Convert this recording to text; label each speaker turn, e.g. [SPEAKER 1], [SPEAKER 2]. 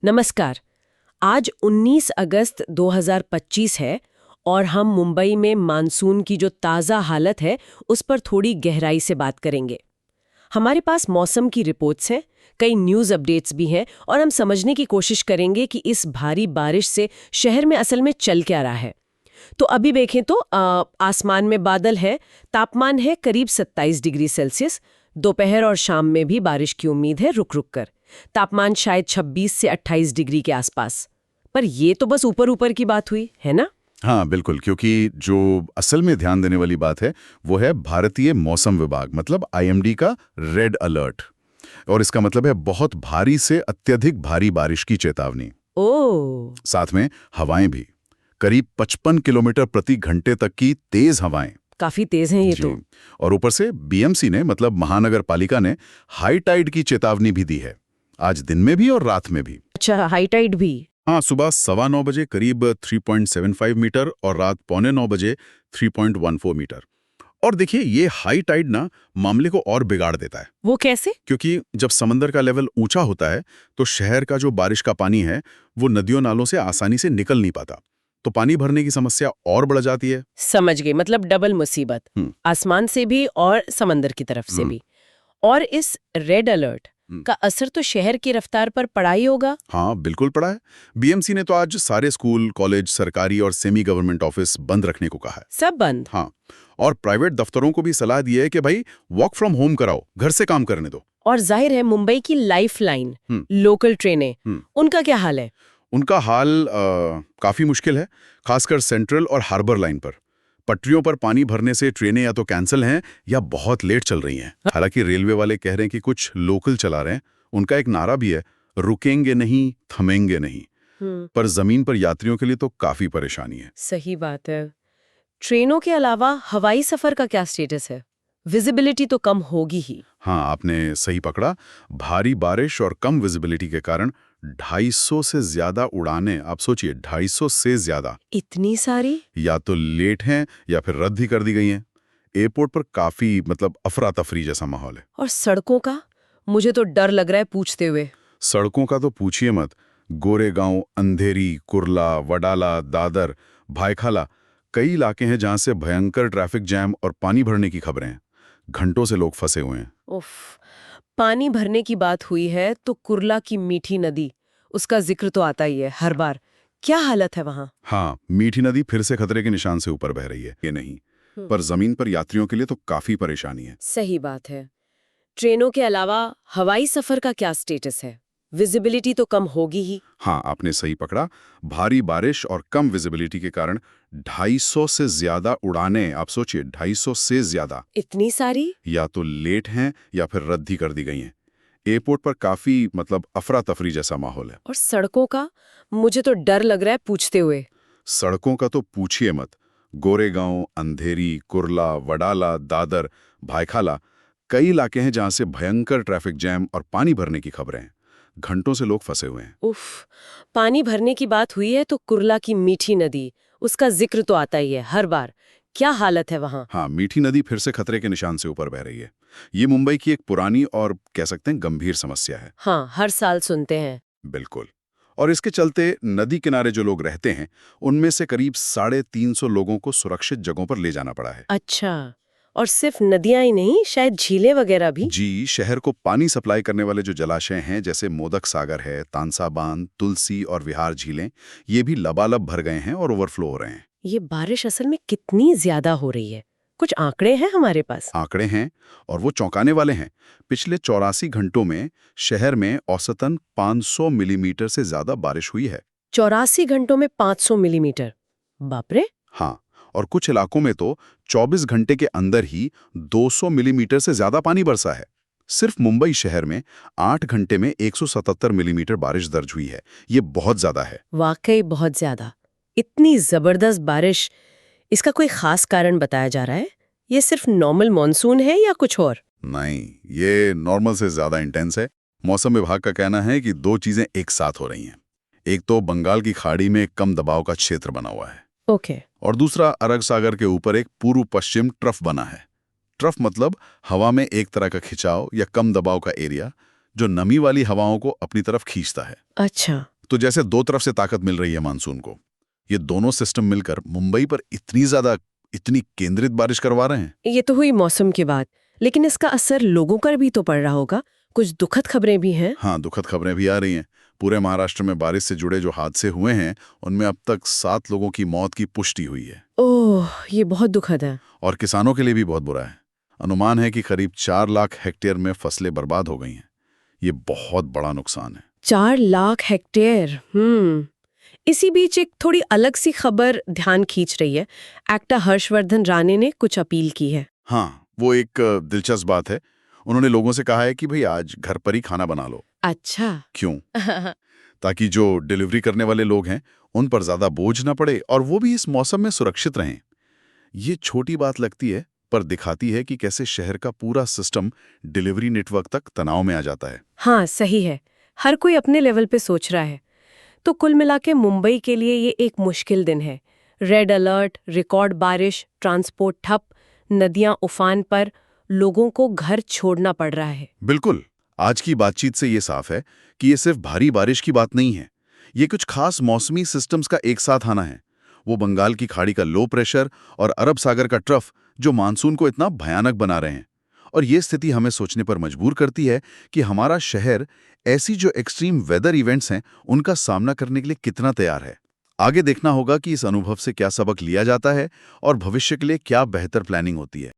[SPEAKER 1] नमस्कार। आज 19 अगस्त 2025 है और हम मुंबई में मानसून की जो ताज़ा हालत है उस पर थोड़ी गहराई से बात करेंगे। हमारे पास मौसम की रिपोर्ट्स हैं, कई न्यूज़ अपडेट्स भी हैं और हम समझने की कोशिश करेंगे कि इस भारी बारिश से शहर में असल में चल क्या रहा है। तो अभी देखें तो आसमान में बादल है, तापमान है करीब 27 डिग्री सेल्सियस। दोपहर और शाम में भी बारिश की उम्मीद है रुक रुक कर। तापमान शायद 26 से 28 डिग्री के आसपास। पर ये तो बस ऊपर ऊपर की बात हुई है ना।
[SPEAKER 2] हाँ बिल्कुल, क्योंकि जो असल में ध्यान देने वाली बात है वो है भारतीय मौसम विभाग मतलब आईएमडी का रेड अलर्ट। और इसका मतलब है बहुत भारी से अत्यधिक भारी बारिश की चेतावनी।
[SPEAKER 1] ओह,
[SPEAKER 2] साथ में हवाएं भी, करीब 55 किलोमीटर प्रति घंटे तक की तेज हवाएं।
[SPEAKER 1] काफी तेज हैं ये
[SPEAKER 2] जी।
[SPEAKER 1] तो।
[SPEAKER 2] और ऊपर से बीएमसी ने मतलब महानगर पालिका ने हाई टाइड की चेतावनी भी दी है, आज दिन में भी और रात में भी।
[SPEAKER 1] अच्छा, हाई टाइड भी।
[SPEAKER 2] हाँ, सुबह 9:15 बजे करीब 3.75 मीटर और रात 8:45 बजे 3.14 मीटर। और देखिए ये हाई टाइड ना मामले को और बिगाड़ देता है,
[SPEAKER 1] वो कैसे?
[SPEAKER 2] क्योंकि जब समंदर का लेवल ऊंचा होता है तो शहर का जो बारिश का पानी है वो नदियों नालों से आसानी से निकल नहीं पाता, तो पानी भरने की समस्या और बढ़ जाती है।
[SPEAKER 1] समझ गई, मतलब डबल मुसीबत।
[SPEAKER 2] हम्म,
[SPEAKER 1] आसमान से भी और समंदर की तरफ से भी। और इस रेड अलर्ट
[SPEAKER 2] हम्म।
[SPEAKER 1] का असर तो शहर की रफ्तार पर पड़ा ही होगा।
[SPEAKER 2] हाँ बिल्कुल पड़ा है। बीएमसी ने तो आज सारे स्कूल, कॉलेज, सरकारी और सेमी गवर्नमेंट ऑफिस बंद रखने को कहा है।
[SPEAKER 1] सब बंद।
[SPEAKER 2] हाँ, और प्राइवेट दफ्तरों को भी सलाह दी है कि भाई वर्क फ्रॉम होम कराओ, घर से काम करने दो।
[SPEAKER 1] और जाहिर है मुंबई की लाइफ लाइन, लोकल ट्रेनें, उनका क्या हाल है?
[SPEAKER 2] उनका हाल काफी मुश्किल है, खासकर सेंट्रल और हार्बर लाइन पर। पटरियों पर पानी भरने से ट्रेनें या तो कैंसिल हैं या बहुत लेट चल रही हैं। हालांकि रेलवे वाले कह रहे हैं कि कुछ लोकल चला रहे हैं। उनका एक नारा भी है, रुकेंगे नहीं, थमेंगे नहीं। पर जमीन पर यात्रियों के लिए तो काफी परेशानी है।
[SPEAKER 1] सही बात है। ट्रेनों के अलावा हवाई सफर का क्या स्टेटस है? विजिबिलिटी तो कम होगी ही।
[SPEAKER 2] हाँ, आपने सही पकड़ा। भारी बारिश और कम विजिबिलिटी के कारण 250 से ज्यादा उड़ानें, आप सोचिए 250 से ज्यादा,
[SPEAKER 1] इतनी सारी?
[SPEAKER 2] या तो लेट हैं या फिर रद्द ही कर दी गई हैं। एयरपोर्ट पर काफी मतलब अफरा तफरी जैसा माहौल है।
[SPEAKER 1] और सड़कों का? मुझे तो डर लग रहा है पूछते हुए।
[SPEAKER 2] सड़कों का तो पूछिए मत। गोरेगांव, अंधेरी, कुर्ला, वडाला, दादर, भायखला, कई इलाके हैं जहां से भयंकर ट्रैफिक जैम और पानी भरने की खबरें हैं। घंटों से लोग फंसे हुए हैं।
[SPEAKER 1] उफ, पानी भरने की बात हुई है तो कुर्ला की मीठी नदी, उसका जिक्र तो आता ही है हर बार। क्या हालत है वहां?
[SPEAKER 2] हाँ, मीठी नदी फिर से खतरे के निशान से ऊपर बह रही है। ये नहीं, पर जमीन पर यात्रियों के लिए तो काफी परेशानी है।
[SPEAKER 1] सही बात है। ट्रेनों के अलावा हवाई सफर का क्या स्टेटस है? विजिबिलिटी तो कम होगी ही।
[SPEAKER 2] हाँ, आपने सही पकड़ा। भारी बारिश और कम विजिबिलिटी के कारण 250 से ज्यादा उड़ानें, आप सोचिए 250 से ज्यादा,
[SPEAKER 1] इतनी सारी?
[SPEAKER 2] या तो लेट हैं या फिर रद्द ही कर दी गई हैं। एयरपोर्ट पर काफी मतलब अफरा तफरी जैसा माहौल है।
[SPEAKER 1] और सड़कों का? मुझे तो डर लग रहा है पूछते हुए।
[SPEAKER 2] सड़कों का तो पूछिए मत। गोरेगांव, अंधेरी, कुर्ला, वडाला, दादर, भायखला, कई इलाके हैं जहां से भयंकर ट्रैफिक जैम और पानी भरने की खबरें हैं। घंटों से लोग फंसे हुए हैं।
[SPEAKER 1] उफ, पानी भरने की बात हुई है तो कुर्ला की मीठी नदी, उसका जिक्र तो आता ही है हर बार। क्या हालत है वहां?
[SPEAKER 2] हाँ, मीठी नदी फिर से खतरे के निशान से ऊपर बह रही है। ये मुंबई की एक पुरानी और कह सकते हैं गंभीर समस्या है।
[SPEAKER 1] हाँ, हर साल सुनते हैं।
[SPEAKER 2] बिल्कुल। और इसके चलते नदी किनारे जो लोग रहते हैं उनमें से करीब 350 लोगों को सुरक्षित जगहों पर ले जाना पड़ा है।
[SPEAKER 1] अच्छा, और सिर्फ नदियां ही नहीं, शायद झीलें वगैरह भी?
[SPEAKER 2] जी, शहर को पानी सप्लाई करने वाले जो जलाशय हैं जैसे मोदक सागर है, तानसा बांध, तुलसी और विहार झीलें, ये भी लबालब भर गए हैं और ओवरफ्लो हो रहे हैं।
[SPEAKER 1] ये बारिश असल में कितनी ज्यादा हो रही है? कुछ आंकड़े हैं हमारे पास?
[SPEAKER 2] आंकड़े हैं और वो चौंकाने वाले हैं। पिछले 84 घंटों में शहर में औसतन 500 मिलीमीटर से ज्यादा बारिश हुई है।
[SPEAKER 1] 84 घंटों में 500 मिलीमीटर? बाप रे।
[SPEAKER 2] हाँ, और कुछ इलाकों में तो 24 घंटे के अंदर ही 200 मिलीमीटर से ज्यादा पानी बरसा है। सिर्फ मुंबई शहर में 8 घंटे में 177 मिलीमीटर बारिश दर्ज हुई है। ये बहुत ज्यादा है।
[SPEAKER 1] वाकई बहुत ज्यादा। इतनी जबरदस्त बारिश, इसका कोई खास कारण बताया जा रहा है? ये सिर्फ नॉर्मल मॉनसून है या कुछ और?
[SPEAKER 2] नहीं, ये नॉर्मल से ज्यादा इंटेंस है। मौसम विभाग का कहना है कि दो चीजें एक साथ हो रही हैं। एक तो बंगाल की खाड़ी में कम दबाव का क्षेत्र बना हुआ है,
[SPEAKER 1] ओके।
[SPEAKER 2] और दूसरा अरब सागर के ऊपर एक पूर्व पश्चिम ट्रफ बना है। ट्रफ मतलब हवा में एक तरह का खिंचाव या कम दबाव का एरिया, जो नमी वाली हवाओं को अपनी तरफ खींचता है।
[SPEAKER 1] अच्छा।
[SPEAKER 2] तो जैसे दो तरफ से ताकत मिल रही है मानसून को, ये दोनों सिस्टम मिलकर मुंबई पर इतनी केंद्रित बारिश करवा रहे हैं।
[SPEAKER 1] ये तो हुई मौसम की बात, लेकिन इसका असर लोगों पर भी तो पड़ रहा होगा। कुछ दुखद खबरें भी हैं।
[SPEAKER 2] हाँ, दुखद खबरें भी आ रही हैं। पूरे महाराष्ट्र में बारिश से जुड़े जो हादसे हुए हैं, उनमें अब तक 7 लोगों की मौत की पुष्टि हुई है।
[SPEAKER 1] ओह, ये बहुत दुखद है।
[SPEAKER 2] और किसानों के लिए भी बहुत बुरा है। अनुमान है कि करीब 4 लाख हेक्टेयर में फसलें बर्बाद हो गई हैं। ये बहुत बड़ा नुकसान है।
[SPEAKER 1] 4 लाख हेक्टेयर। इसी बीच एक थोड़ी अलग सी खबर ध्यान खींच रही है। एक्टर हर्षवर्धन राणे ने कुछ अपील की है।
[SPEAKER 2] हाँ, वो एक दिलचस्प बात है। उन्होंने लोगों से कहा है कि भाई आज घर पर ही खाना बना लो।
[SPEAKER 1] अच्छा।
[SPEAKER 2] क्यों? ताकि जो डिलीवरी करने वाले लोग हैं, उन पर ज्यादा बोझ ना पड़े और वो भी इस मौसम में सुरक्षित रहें। ये छोटी बात लगती है, पर दिखाती है कि कैसे शहर का पूरा सिस्टम डिलीवरी नेटवर्क तक तनाव में आ जाता है।
[SPEAKER 1] हाँ, सही है। हर कोई अपने लेवल पे सोच रहा है। तो कुल मिला के मुंबई के लिए ये एक मुश्किल दिन है। रेड अलर्ट, रिकॉर्ड बारिश, ट्रांसपोर्ट ठप, नदियां उफान पर, लोगों को घर छोड़ना पड़ रहा है।
[SPEAKER 2] बिल्कुल। आज की बातचीत से ये साफ है कि ये सिर्फ भारी बारिश की बात नहीं है। ये कुछ खास मौसमी सिस्टम्स का एक साथ आना है। वो बंगाल की खाड़ी का लो प्रेशर और अरब सागर का ट्रफ जो मानसून को इतना भयानक बना रहे हैं। और ये स्थिति हमें सोचने पर मजबूर करती है कि हमारा शहर ऐसी जो एक्सट्रीम वेदर इवेंट्स हैं, उनका सामना करने के लिए कितना तैयार है। आगे देखना होगा कि इस अनुभव से क्या सबक लिया जाता है और भविष्य के लिए क्या बेहतर प्लानिंग होती है।